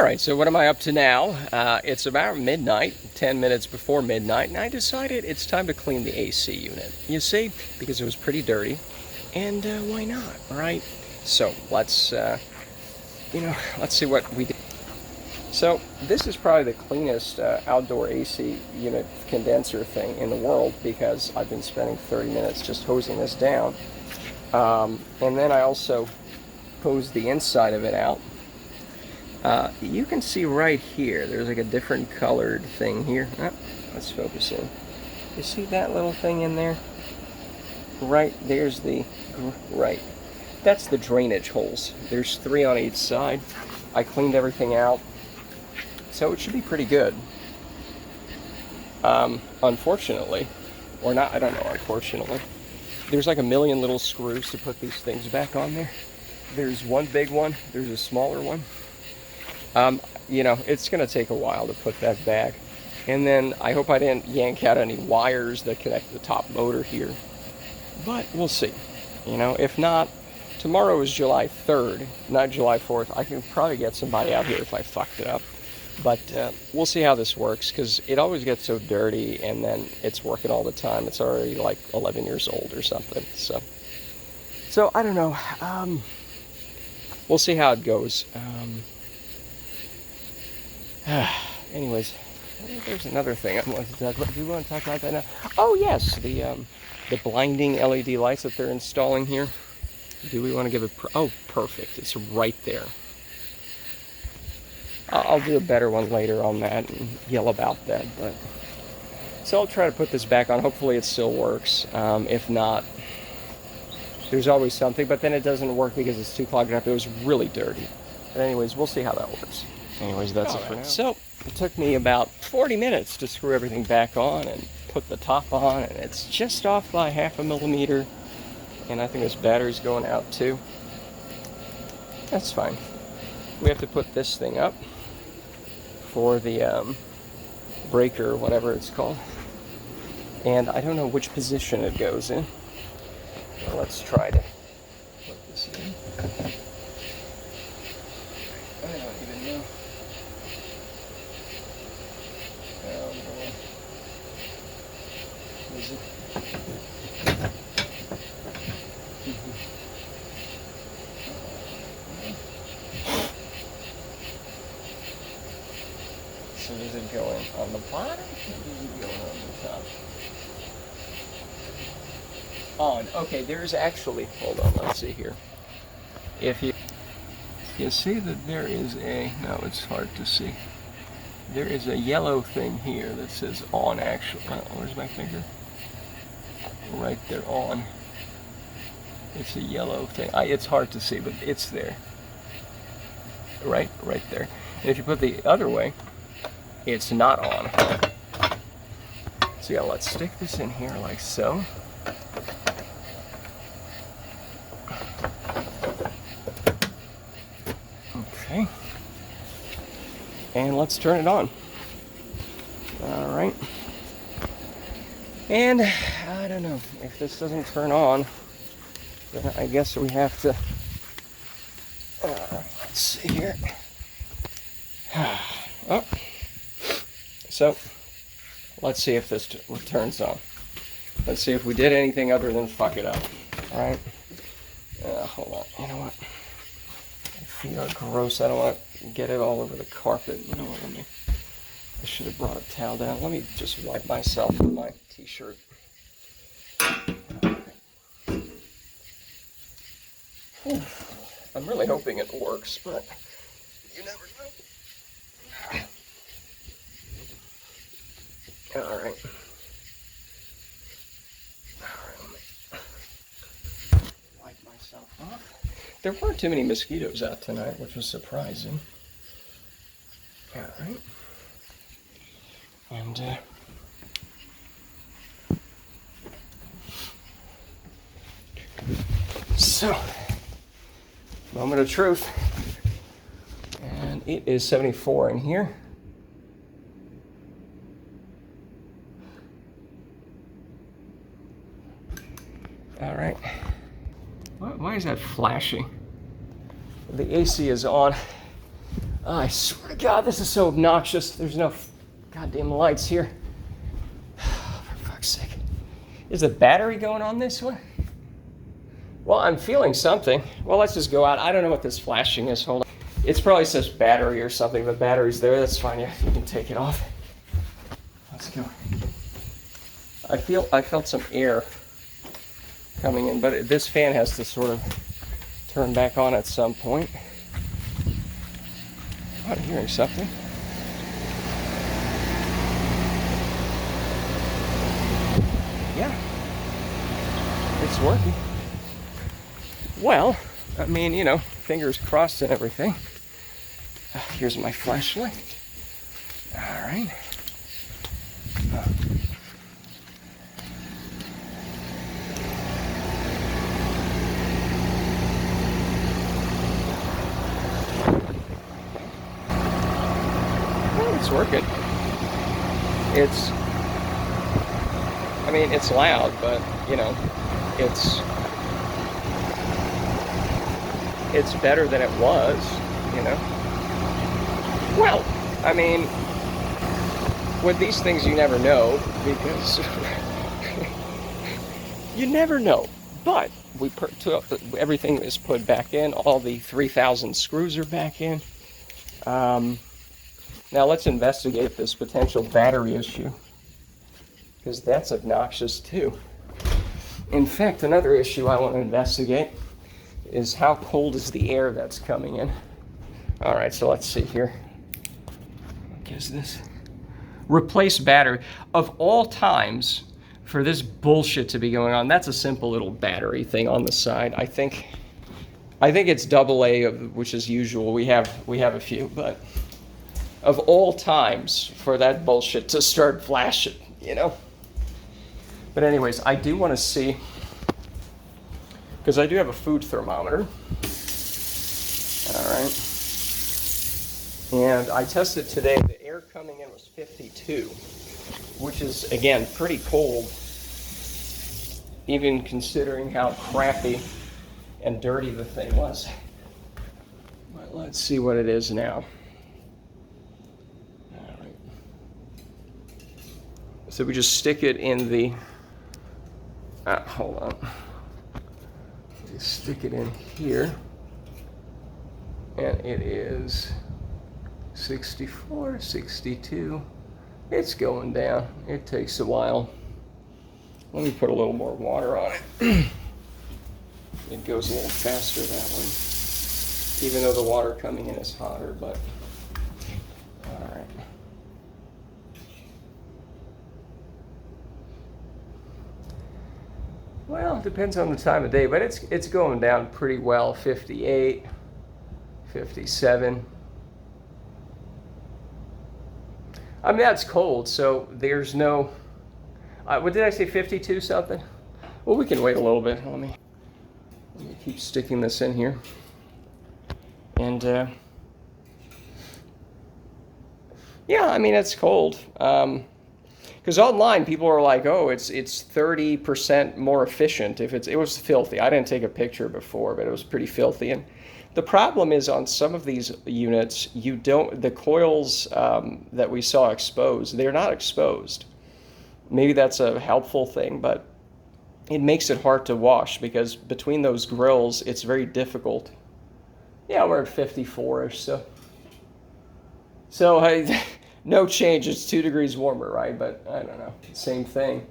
Alright, so what am I up to now? It's about midnight, 10 minutes before midnight, and I decided it's time to clean the AC unit. You see, because it was pretty dirty, and why not, right? So let's see what we did. So this is probably the cleanest outdoor AC unit condenser thing in the world because I've been spending 30 minutes just hosing this down. And then I also hosed the inside of it out. You can see right here, there's like a different colored thing here. Let's focus in. You see that little thing in there? Right, there's the, right. That's the drainage holes. There's 3 on each side. I cleaned everything out, so it should be pretty good. Unfortunately, or not, I don't know, unfortunately, there's like a million little screws to put these things back on there. There's one big one, there's a smaller one. It's going to take a while to put that back. And then I hope I didn't yank out any wires that connect the top motor here. But we'll see. If not, tomorrow is July 3rd, not July 4th. I can probably get somebody out here if I fucked it up. But we'll see how this works, because it always gets so dirty and then it's working all the time. It's already like 11 years old or something. So I don't know. We'll see how it goes. Anyways, there's another thing I wanted to talk about. Do you want to talk about that now? Oh yes, the blinding LED lights that they're installing here. Do we want to give it? Oh, perfect. It's right there. I'll do a better one later on that and yell about that. But so I'll try to put this back on. Hopefully it still works. If not, there's always something. But then it doesn't work because it's too clogged up. It was really dirty. But anyways, we'll see how that works. Anyways, that's it for now. So it took me about 40 minutes to screw everything back on and put the top on, and it's just off by 0.5 millimeter. And I think this battery's going out too. That's fine. We have to put this thing up for the breaker, whatever it's called. And I don't know which position it goes in. Well, let's try to put this in. I don't even know. Is it? So does it go in on the bottom, or does it go in on the top? On. Okay, there's actually, hold on, let's see here. If you see that there is no, it's hard to see. There is a yellow thing here that says on, actually. Where's my finger? Right there, on. It's a yellow thing. It's hard to see, but it's there. Right there. And if you put the other way, it's not on. So yeah, let's stick this in here like so. Okay. And let's turn it on. All right. And I don't know, if this doesn't turn on, then I guess we have to, let's see here. Oh. So, let's see if this turns on. Let's see if we did anything other than fuck it up. Alright? Hold on. You know what? My feet are gross. I don't want to get it all over the carpet. You know what I mean? I should have brought a towel down. Let me just wipe myself with my t-shirt. I'm really hoping it works, but you never know. Alright. Wipe myself off. There weren't too many mosquitoes out tonight, which was surprising. Alright. And, so, moment of truth. And it is 74 in here. All right. Why is that flashing? The AC is on. I swear to God, this is so obnoxious. There's no goddamn lights here. For fuck's sake. Is the battery going on this one? Well, I'm feeling something. Well, let's just go out. I don't know what this flashing is. Hold on. It's probably says battery or something. The battery's there. That's fine. Yeah, you can take it off. Let's go. I felt some air coming in, but this fan has to sort of turn back on at some point. I'm hearing something. Yeah, it's working. Well, I mean, you know, fingers crossed and everything. Here's my flashlight. All right. Well, it's working. It's loud, but, you know, it's better than it was, you know. Well, I mean, with these things you never know, because you never know. But everything is put back in. All the 3,000 screws are back in. Now let's investigate this potential battery issue, because that's obnoxious too. In fact, another issue I want to investigate is how cold is the air that's coming in. All right, so let's see here. What is this? Replace battery. Of all times for this bullshit to be going on, that's a simple little battery thing on the side. I think it's AA, which is usual. We have a few, but of all times for that bullshit to start flashing, you know. But anyways, I do want to see, because I do have a food thermometer. All right. And I tested today. The air coming in was 52, which is, again, pretty cold, even considering how crappy and dirty the thing was. But let's see what it is now. All right. So we just stick it in the, hold on. Just stick it in here. And it is 64, 62. It's going down. It takes a while. Let me put a little more water on it. It goes a little faster that way, even though the water coming in is hotter, but all right. Well, it depends on the time of day, but it's going down pretty well. 58, 57. I mean, that's cold, so there's no, what did I say, 52 something? Well, we can wait a little bit. Let me keep sticking this in here. And, yeah, I mean, it's cold. Because online, people are like, oh, it's 30% more efficient. It was filthy. I didn't take a picture before, but it was pretty filthy. And the problem is on some of these units, the coils that we saw exposed, they're not exposed. Maybe that's a helpful thing, but it makes it hard to wash because between those grills, it's very difficult. Yeah, we're at 54-ish, so no change. It's 2 degrees warmer, right? But I don't know, same thing.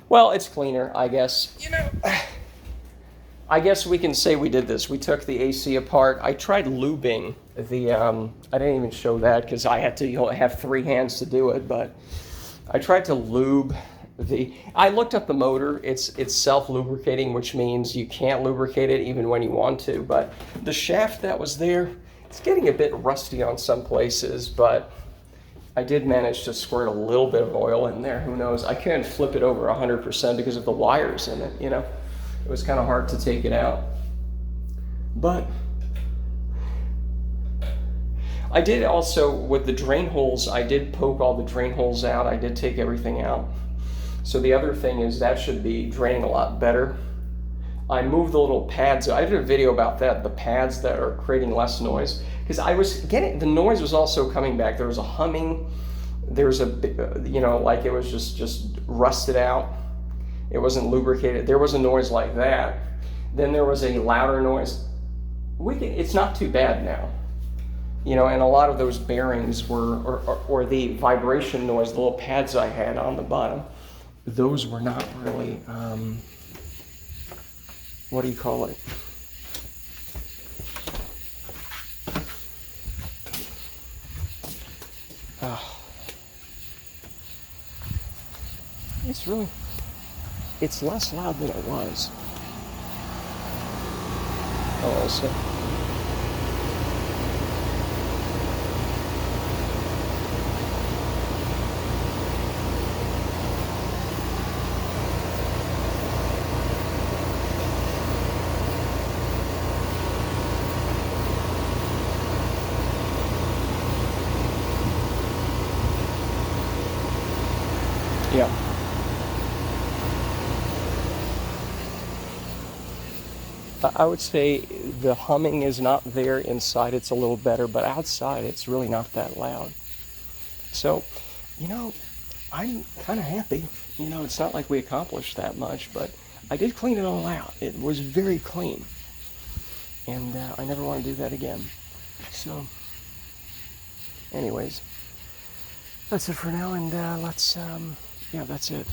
Well, it's cleaner, I guess. You know, I guess we can say we did this. We took the AC apart. I tried lubing the, I didn't even show that because I had to have 3 hands to do it, but I tried to lube I looked up the motor. It's self-lubricating, which means you can't lubricate it even when you want to, but the shaft that was there, it's getting a bit rusty on some places, but I did manage to squirt a little bit of oil in there. Who knows? I couldn't flip it over 100% because of the wires in it, you know. It was kind of hard to take it out. But I did also, with the drain holes, I did poke all the drain holes out. I did take everything out. So the other thing is that should be draining a lot better. I moved the little pads. I did a video about that, the pads that are creating less noise. because I was getting, the noise was also coming back. There was a humming. There's a, like it was just rusted out. It wasn't lubricated. There was a noise like that. Then there was a louder noise. It's not too bad now. And a lot of those bearings were, or the vibration noise, the little pads I had on the bottom, those were not really, what do you call it? It's less loud than it was. Oh, also. Yeah. I would say the humming is not there inside. It's a little better, but outside it's really not that loud. So, I'm kind of happy. It's not like we accomplished that much, but I did clean it all out. It was very clean. And I never want to do that again. So, anyways, that's it for now, and that's it.